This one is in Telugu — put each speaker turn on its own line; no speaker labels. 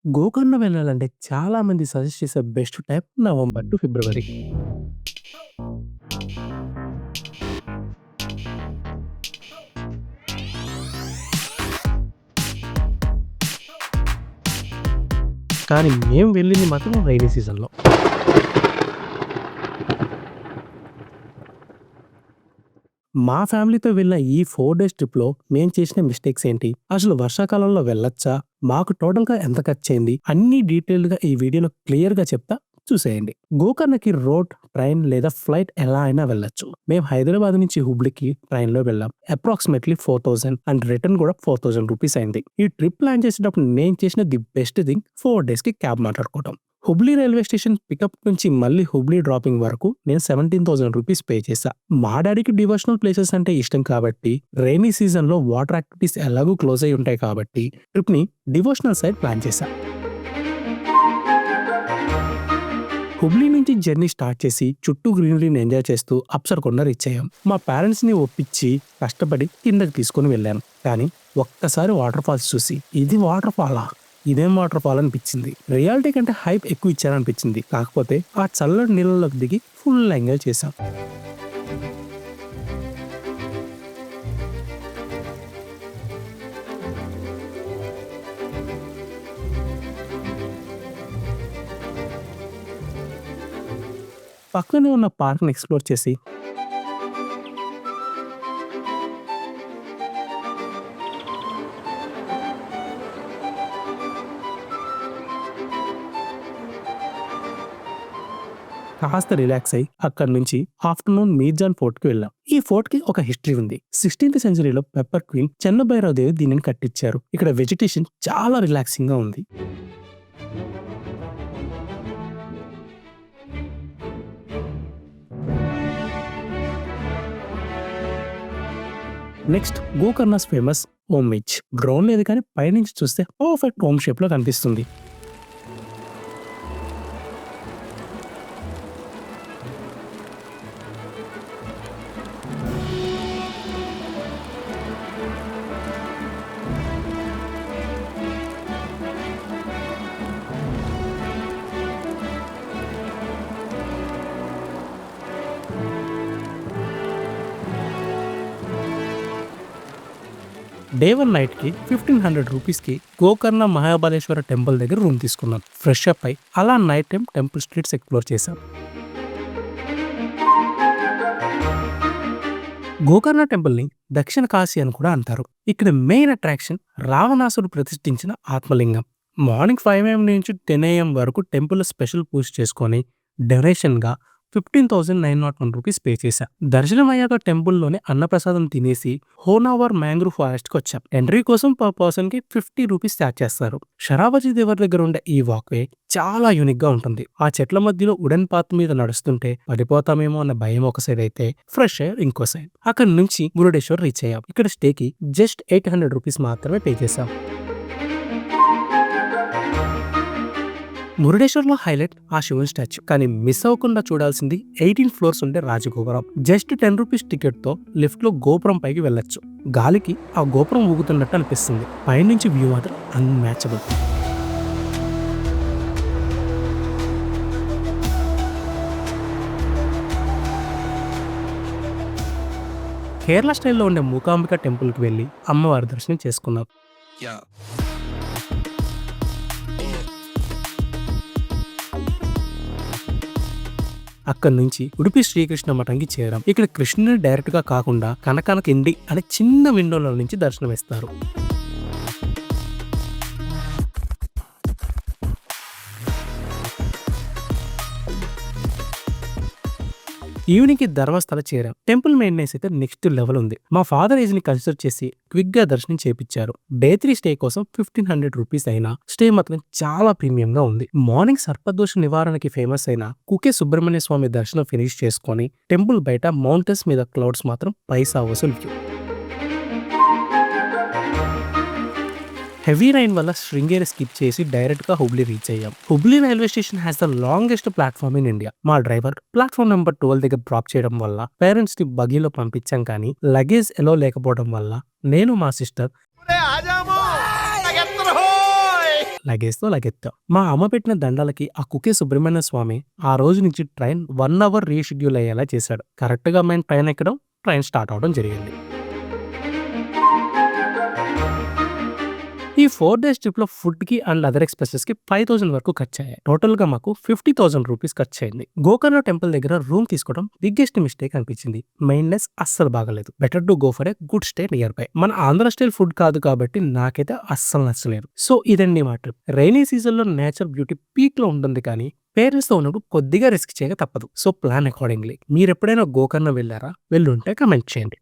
గోకర్ణ వెళ్ళాలంటే చాలా మంది సజెస్ట్ చేసే బెస్ట్ టైం నవంబర్ టు ఫిబ్రవరి. కానీ మేము వెళ్ళింది మాత్రం రైనీ సీజన్‌లో. మా ఫ్యామిలీతో వెళ్ళిన ఈ 4 డేస్ ట్రిప్‌లో మేము చేసిన మిస్టేక్స్ ఏంటి? అసలు వర్షాకాలంలో వెళ్ళొచ్చా? మాకు టోటల్‌గా ఎంత ఖర్చయింది? అన్నీ డీటెయిల్డ్‌గా ఈ వీడియోలో క్లియర్‌గా చెప్తా చూసేయండి. గోకర్ణకి రోడ్, ట్రైన్ లేదా ఫ్లైట్ ఎలా అయినా వెళ్ళొచ్చు. మేము హైదరాబాద్ నుంచి హుబ్లీకి ట్రైన్‌లో వెళ్ళాం. అప్రాక్సిమేట్‌లీ 4000 అండ్ రిటర్న్ కూడా 4000 రూపీస్ అయింది. ఈ ట్రిప్ ప్లాన్ చేసేటప్పుడు నేను చేసిన ది బెస్ట్ థింగ్ 4 డేస్‌కి క్యాబ్ మాట్లాడుకోవడం. హుబ్లీ రైల్వే స్టేషన్ పికప్ నుంచి మళ్ళీ హుబ్లీ డ్రాపింగ్ వరకు నేను 17,000 రూపీస్ పే చేశా. మా డాడీకి డివోషనల్ ప్లేసెస్ అంటే ఇష్టం కాబట్టి రైనీ సీజన్‌లో వాటర్ యాక్టివిటీస్ ఎలాగూ క్లోజ్ అయి ఉంటాయి కాబట్టి ట్రిప్‌ని డివోషనల్ సైడ్ ప్లాన్ చేశా. హుబ్లీ నుంచి జర్నీ స్టార్ట్ చేసి చుట్టూ గ్రీనరీని ఎంజాయ్ చేస్తూ అప్సరకొండ రీచ్ అయ్యాం. మా పేరెంట్స్‌ని ఒప్పించి కష్టపడి కిందకి తీసుకొని వెళ్ళాను. కానీ ఒక్కసారి వాటర్ ఫాల్స్ చూసి ఇది వాటర్ ఫాలా? ఇదేం వాటర్ ఫాల్ అనిపించింది. రియాలిటీ కంటే హైప్ ఎక్కువ ఇచ్చారనిపించింది. కాకపోతే ఆ చల్లటి నీళ్ళలోకి దిగి ఫుల్ ఎంజాయ్ చేశాం. పక్కనే ఉన్న పార్క్‌ని ఎక్స్‌ప్లోర్ చేసి కాస్త రిలాక్స్ అయ్యి అక్కడి నుంచి ఆఫ్టర్‌నూన్ మీర్జాన్ ఫోర్ట్‌కి వెళ్ళాం. ఈ ఫోర్ట్‌కి ఒక హిస్టరీ ఉంది. 16థ్ సెంచరీలో పెప్పర్ క్వీన్ చెన్నభైరవ దేవి దీనిని కట్టించారు. ఇక్కడ వెజిటేషన్ చాలా రిలాక్సింగ్‌గా ఉంది. Next Gokarna's famous Om beach. Drone లేదు కానీ పైనుంచి చూస్తే పర్ఫెక్ట్ ఓమ్ షేప్‌లో కనిపిస్తుంది. డే 1 నైట్‌కి 1500 రూపీస్‌కి గోకర్ణ మహాబలేశ్వర టెంపుల్ దగ్గర రూమ్ తీసుకున్నాం. ఫ్రెష్ అప్ అయి అలా night time temple streets explore చేశాం. గోకర్ణ టెంపుల్‌ని దక్షిణ కాశీ అని కూడా అంటారు. ఇక్కడ మెయిన్ అట్రాక్షన్ రావణాసురుడు ప్రతిష్ఠించిన ఆత్మలింగం. మార్నింగ్ 5 AM నుంచి 10 AM వరకు టెంపుల్‌లో స్పెషల్ పూజ చేసుకొని డొనేషన్‌గా 15,901 రూపీస్ పే చేశా. దర్శనం అయ్యాక టెంపుల్‌లోనే అన్నప్రసాదం తినేసి హోనావర్ మ్యాంగ్రూవ్ ఫారెస్ట్‌కి వచ్చాం. ఎంట్రీ కోసం పర్ పర్సన్‌కి 50 రూపీస్ ఛార్జ్ చేస్తారు. షరావతి దేవర్ దగ్గర ఉండే ఈ వాక్‌వే చాలా యూనిక్‌గా ఉంటుంది. ఆ చెట్ల మధ్యలో వుడెన్ పాత్ మీద నడుస్తుంటే పడిపోతామేమో అన్న భయం ఒక సైడ్ అయితే ఫ్రెష్ ఎయిర్ ఇంకో సైడ్. అక్కడి నుంచి మురుడేశ్వర్ రీచ్ అయ్యాం. ఇక్కడ స్టేకి జస్ట్ 800 రూపీస్ మాత్రమే పే చేశాం. మురుడేశ్వర్లో హైలైట్ ఆ శివుని స్టాచ్యూ. కానీ మిస్ అవ్వకుండా చూడాల్సింది 18 ఫ్లోర్స్ ఉండే రాజగోపురం. జస్ట్ 10 రూపీస్ టికెట్ తో లిఫ్ట్ లో గోపురం పైకి వెళ్ళొచ్చు. గాలికి ఆ గోపురం ఊగుతున్నట్టు అనిపిస్తుంది. పైనుంచి వ్యూ మాత్రం అన్మ్యాచబుల్. కేరళ స్టైల్లో ఉండే మూకాంబిక టెంపుల్కి వెళ్ళి అమ్మవారి దర్శనం చేసుకున్నాం. అక్కడి నుంచి ఉడిపి శ్రీకృష్ణ మఠంకి చేరాం. ఇక్కడ కృష్ణుని డైరెక్ట్ గా కాకుండా కనకనకిండి అనే చిన్న విండోల నుంచి దర్శనం ఇస్తారు. ఈవినింగ్ కి ధర్మస్థల చేరాం. టెంపుల్ మెయింటెనెన్స్ అయితే నెక్స్ట్ లెవెల్ ఉంది. మా ఫాదర్ ఏజ్ ని కన్సిడర్ చేసి క్విక్ గా దర్శనం చేపించారు. డే 3 స్టే కోసం 1500 రూపీస్ అయినా స్టే మాత్రం చాలా ప్రీమియం గా ఉంది. మార్నింగ్ సర్పదోష నివారణకి ఫేమస్ అయిన కుకే సుబ్రహ్మణ్య స్వామి దర్శనం ఫినిష్ చేసుకొని టెంపుల్ బయట మౌంటైన్స్ మీద క్లౌడ్స్ మాత్రం పైసా వసూలు వ్యూ. హెవీ రైన్ వల్ల శృంగేరి స్కిప్ చేసి డైరెక్ట్ గా హుబ్లీ రీచ్ అయ్యాం. Hubli railway station has the longest platform in India. మా డ్రైవర్ ప్లాట్ఫామ్ నెంబర్ 12 దగ్గర డ్రాప్ చేయడం వల్ల పేరెంట్స్ ని బగీలో పంపించాం. కానీ లగేజ్ ఎలో లేకపోవడం వల్ల నేను మా సిస్టర్ లగేజ్తో లగెత్తాం. మా అమ్మ పెట్టిన దండాలకి ఆ కుకే సుబ్రహ్మణ్య స్వామి ఆ రోజు నుంచి ట్రైన్ 1 అవర్ రీషెడ్యూల్ అయ్యేలా చేశాడు. కరెక్ట్గా మేము ట్రైన్ ఎక్కడం, ట్రైన్ స్టార్ట్ అవడం జరిగింది. ఈ 4 డేస్ ట్రిప్‌లో ఫుడ్‌కి అండ్ అదర్ ఎక్స్‌పెన్సెస్‌కి 5000 వరకు ఖర్చయ్యాయి. టోటల్‌గా మాకు 50,000 రూపీస్ ఖర్చయింది. గోకర్ణ టెంపుల్ దగ్గర రూమ్ తీసుకోవడం బిగ్గెస్ట్ మిస్టేక్ అనిపించింది. మెయిన్‌నెస్ అస్సలు బాగాలేదు. Better to go for a good stay near by. మన ఆంధ్ర స్టైల్ ఫుడ్ కాదు కాబట్టి నాకైతే అస్సలు నచ్చలేదు. సో ఇదండి మా ట్రిప్. రైనీ సీజన్‌లో నేచర్ బ్యూటీ పీక్‌లో ఉంటుంది కానీ పేరెంట్స్‌తో ఉన్నప్పుడు కొద్దిగా రిస్క్ చేయక తప్పదు. So plan accordingly. మీరెప్పుడైనా గోకర్ణ వెళ్లారా? వెళ్ళుంటే కామెంట్ చేయండి.